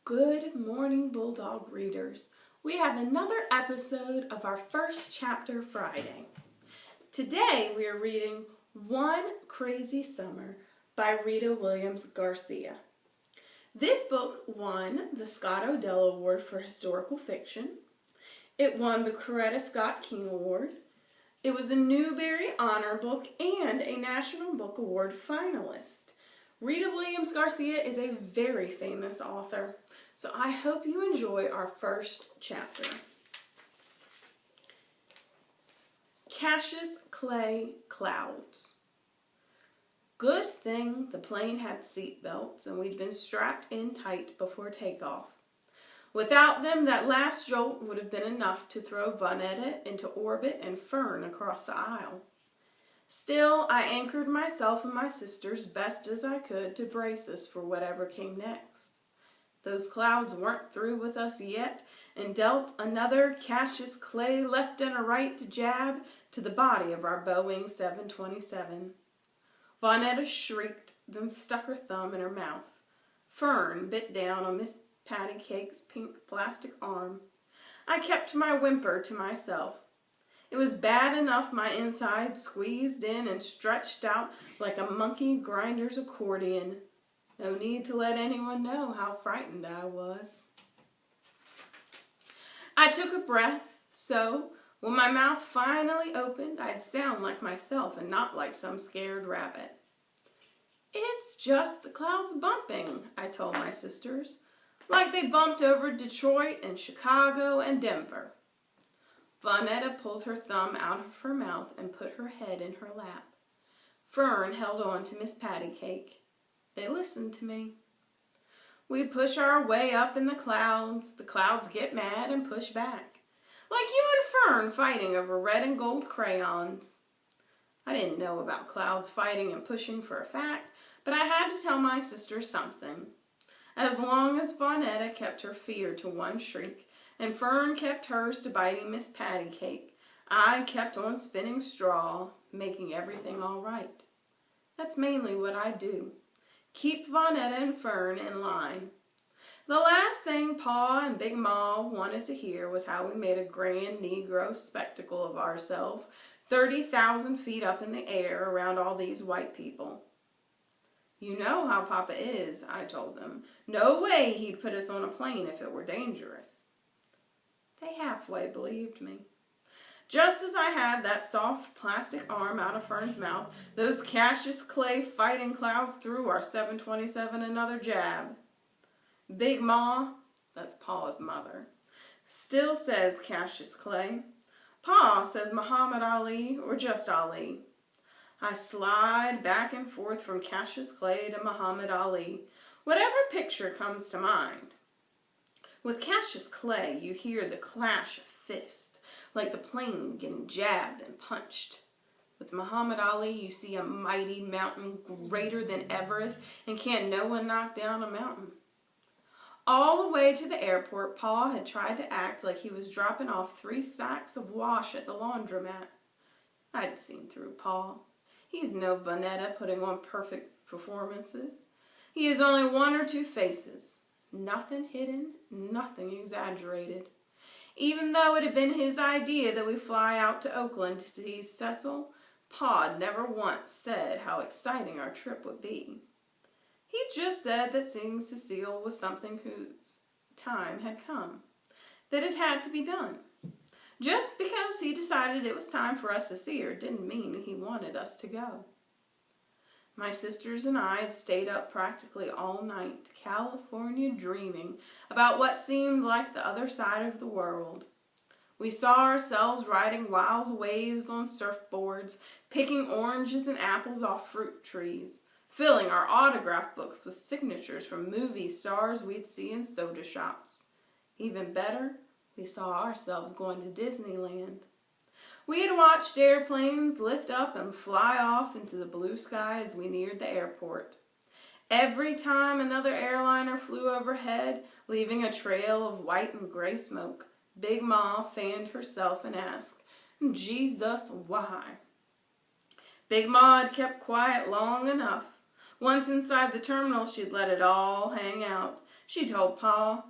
Good morning, Bulldog readers. We have another episode of our First Chapter Friday. Today we are reading One Crazy Summer by Rita Williams-Garcia. This book won the Scott Odell Award for Historical Fiction. It won the Coretta Scott King Award. It was a Newbery Honor Book and a National Book Award finalist. Rita Williams-Garcia is a very famous author, so I hope you enjoy our first chapter. Cassius Clay Clouds. Good thing the plane had seat belts and we'd been strapped in tight before takeoff. Without them, that last jolt would have been enough to throw Vonetta into orbit and Fern across the aisle. Still, I anchored myself and my sisters best as I could to brace us for whatever came next. Those clouds weren't through with us yet and dealt another Cassius Clay left and a right jab to the body of our Boeing 727. Vonetta shrieked, then stuck her thumb in her mouth. Fern bit down on Miss Patty Cake's pink plastic arm. I kept my whimper to myself. It was bad enough my inside squeezed in and stretched out like a monkey grinder's accordion. No need to let anyone know how frightened I was. I took a breath, so when my mouth finally opened, I'd sound like myself and not like some scared rabbit. It's just the clouds bumping, I told my sisters, like they bumped over Detroit and Chicago and Denver. Vonetta pulled her thumb out of her mouth and put her head in her lap. Fern held on to Miss Patty Cake. They listened to me. We push our way up in the clouds get mad and push back. Like you and Fern fighting over red and gold crayons. I didn't know about clouds fighting and pushing for a fact, but I had to tell my sister something. As long as Vonetta kept her fear to one shriek, and Fern kept hers to biting Miss Patty Cake, I kept on spinning straw, making everything all right. That's mainly what I do. Keep Vonetta and Fern in line. The last thing Pa and Big Ma wanted to hear was how we made a grand Negro spectacle of ourselves 30,000 feet up in the air around all these white people. You know how Papa is, I told them. No way he'd put us on a plane if it were dangerous. They halfway believed me. Just as I had that soft plastic arm out of Fern's mouth, those Cassius Clay fighting clouds threw our 727 another jab. Big Ma, that's Pa's mother, still says Cassius Clay. Pa says Muhammad Ali or just Ali. I slide back and forth from Cassius Clay to Muhammad Ali, whatever picture comes to mind. With Cassius Clay, you hear the clash of fists, like the plane getting jabbed and punched. With Muhammad Ali, you see a mighty mountain greater than Everest, and can't no one knock down a mountain. All the way to the airport, Pa had tried to act like he was dropping off 3 sacks of wash at the laundromat. I'd seen through Pa. He's no Vonetta putting on perfect performances. He has only 1 or 2 faces. Nothing hidden, nothing exaggerated. Even though it had been his idea that we fly out to Oakland to see Cecil, Pa never once said how exciting our trip would be. He just said that seeing Cecile was something whose time had come, that it had to be done. Just because he decided it was time for us to see her didn't mean he wanted us to go. My sisters and I had stayed up practically all night, California dreaming about what seemed like the other side of the world. We saw ourselves riding wild waves on surfboards, picking oranges and apples off fruit trees, filling our autograph books with signatures from movie stars we'd see in soda shops. Even better, we saw ourselves going to Disneyland. We had watched airplanes lift up and fly off into the blue sky as we neared the airport. Every time another airliner flew overhead, leaving a trail of white and gray smoke, Big Ma fanned herself and asked, "Jesus, why?" Big Ma had kept quiet long enough. Once inside the terminal, she'd let it all hang out. She told Pa,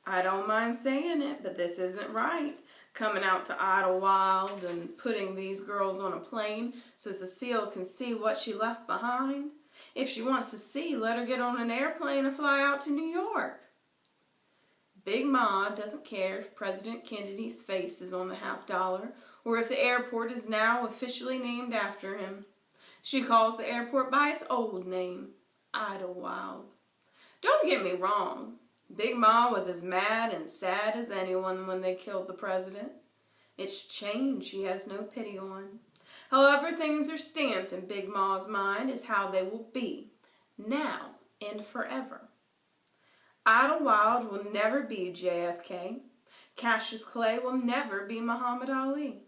"I don't mind saying it, but this isn't right. Coming out to Idlewild and putting these girls on a plane so Cecile can see what she left behind. If she wants to see, let her get on an airplane and fly out to New York." Big Ma doesn't care if President Kennedy's face is on the $50 or if the airport is now officially named after him. She calls the airport by its old name, Idlewild. Don't get me wrong. Big Ma was as mad and sad as anyone when they killed the president. It's change she has no pity on. However things are stamped in Big Ma's mind is how they will be, now and forever. Idlewild will never be JFK. Cassius Clay will never be Muhammad Ali.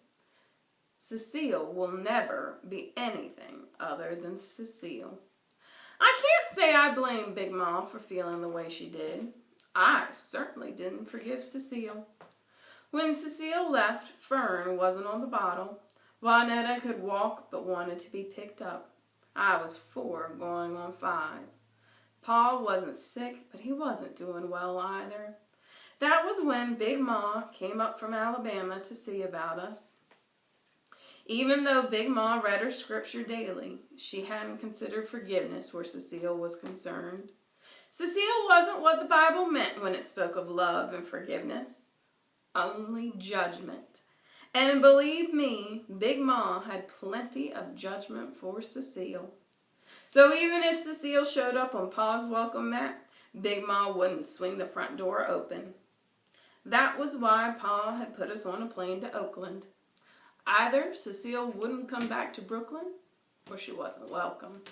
Cecile will never be anything other than Cecile. I can't say I blame Big Ma for feeling the way she did. I certainly didn't forgive Cecile. When Cecile left, Fern wasn't on the bottle. Vonetta could walk but wanted to be picked up. I was 4 going on 5. Pa wasn't sick, but he wasn't doing well either. That was when Big Ma came up from Alabama to see about us. Even though Big Ma read her scripture daily, she hadn't considered forgiveness where Cecile was concerned. Cecile wasn't what the Bible meant when it spoke of love and forgiveness. Only judgment. And believe me, Big Ma had plenty of judgment for Cecile. So even if Cecile showed up on Pa's welcome mat, Big Ma wouldn't swing the front door open. That was why Pa had put us on a plane to Oakland. Either Cecile wouldn't come back to Brooklyn, or she wasn't welcome.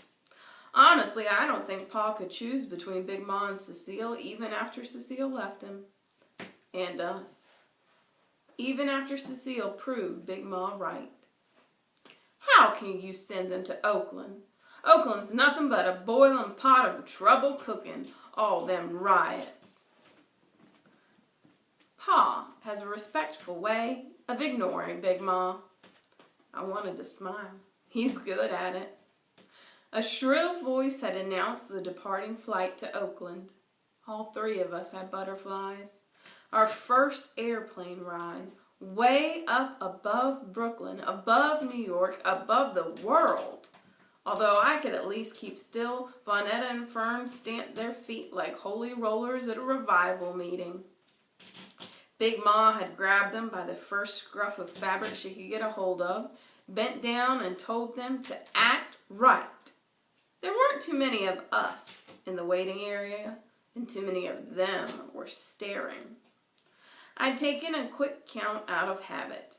Honestly, I don't think Pa could choose between Big Ma and Cecile even after Cecile left him. And us. Even after Cecile proved Big Ma right. How can you send them to Oakland? Oakland's nothing but a boiling pot of trouble cooking, all them riots. Pa has a respectful way of ignoring Big Ma. I wanted to smile. He's good at it. A shrill voice had announced the departing flight to Oakland. All 3 of us had butterflies. Our first airplane ride, way up above Brooklyn, above New York, above the world. Although I could at least keep still, Vonetta and Fern stamped their feet like holy rollers at a revival meeting. Big Ma had grabbed them by the first scruff of fabric she could get a hold of, bent down and told them to act right. There weren't too many of us in the waiting area, and too many of them were staring. I'd taken a quick count out of habit.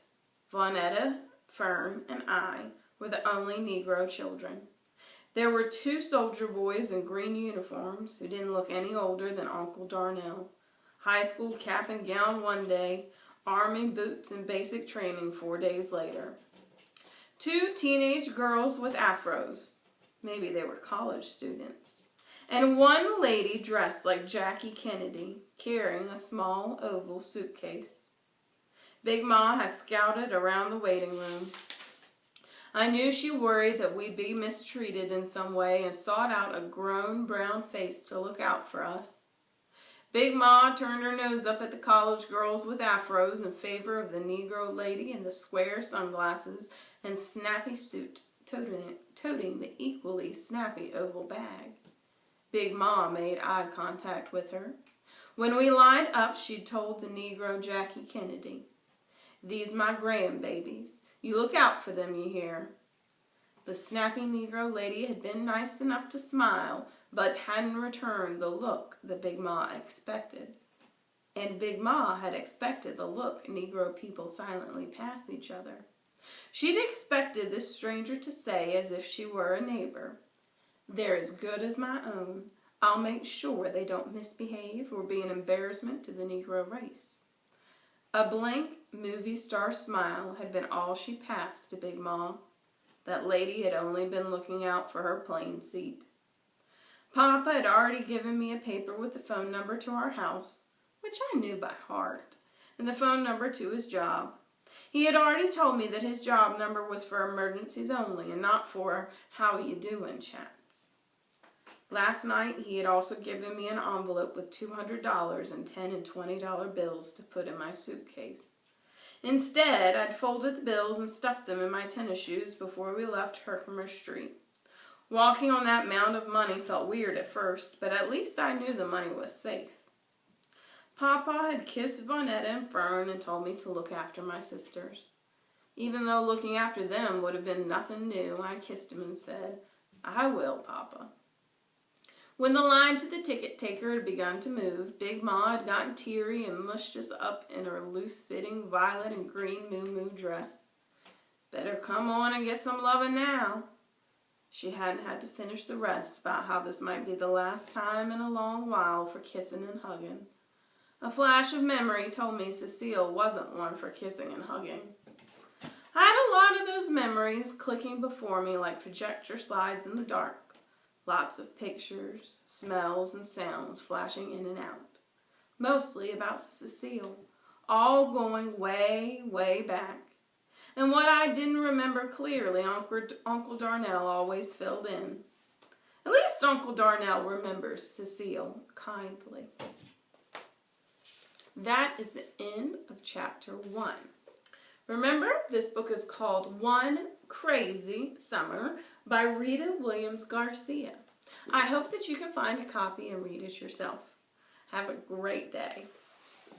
Vonetta, Fern, and I were the only Negro children. There were 2 soldier boys in green uniforms who didn't look any older than Uncle Darnell. High school cap and gown one day, army boots and basic training 4 days later. 2 teenage girls with afros. Maybe they were college students. And 1 lady dressed like Jackie Kennedy, carrying a small oval suitcase. Big Ma has scouted around the waiting room. I knew she worried that we'd be mistreated in some way and sought out a grown brown face to look out for us. Big Ma turned her nose up at the college girls with afros in favor of the Negro lady in the square sunglasses and snappy suit, toting the equally snappy oval bag. Big Ma made eye contact with her. When we lined up, she'd told the Negro Jackie Kennedy, "These my grandbabies. You look out for them, you hear." The snappy Negro lady had been nice enough to smile, but hadn't returned the look that Big Ma expected. And Big Ma had expected the look Negro people silently pass each other. She'd expected this stranger to say, as if she were a neighbor, "They're as good as my own. I'll make sure they don't misbehave or be an embarrassment to the Negro race." A blank movie star smile had been all she passed to Big Ma. That lady had only been looking out for her plane seat. Papa had already given me a paper with the phone number to our house, which I knew by heart, and the phone number to his job. He had already told me that his job number was for emergencies only and not for how you doing chats. Last night, he had also given me an envelope with $200 and $10 and $20 bills to put in my suitcase. Instead, I'd folded the bills and stuffed them in my tennis shoes before we left Herkimer Street. Walking on that mound of money felt weird at first, but at least I knew the money was safe. Papa had kissed Vonetta and Fern and told me to look after my sisters. Even though looking after them would have been nothing new, I kissed him and said, "I will, Papa." When the line to the ticket taker had begun to move, Big Ma had gotten teary and mushed us up in her loose-fitting violet and green moo-moo dress. "Better come on and get some lovin' now." She hadn't had to finish the rest about how this might be the last time in a long while for kissing and hugging. A flash of memory told me Cecile wasn't one for kissing and hugging. I had a lot of those memories clicking before me like projector slides in the dark. Lots of pictures, smells, and sounds flashing in and out. Mostly about Cecile, all going way, way back. And what I didn't remember clearly, Uncle Darnell always filled in. At least Uncle Darnell remembers Cecile kindly. That is the end of chapter 1. Remember, this book is called One Crazy Summer by Rita Williams-Garcia. I hope that you can find a copy and read it yourself. Have a great day.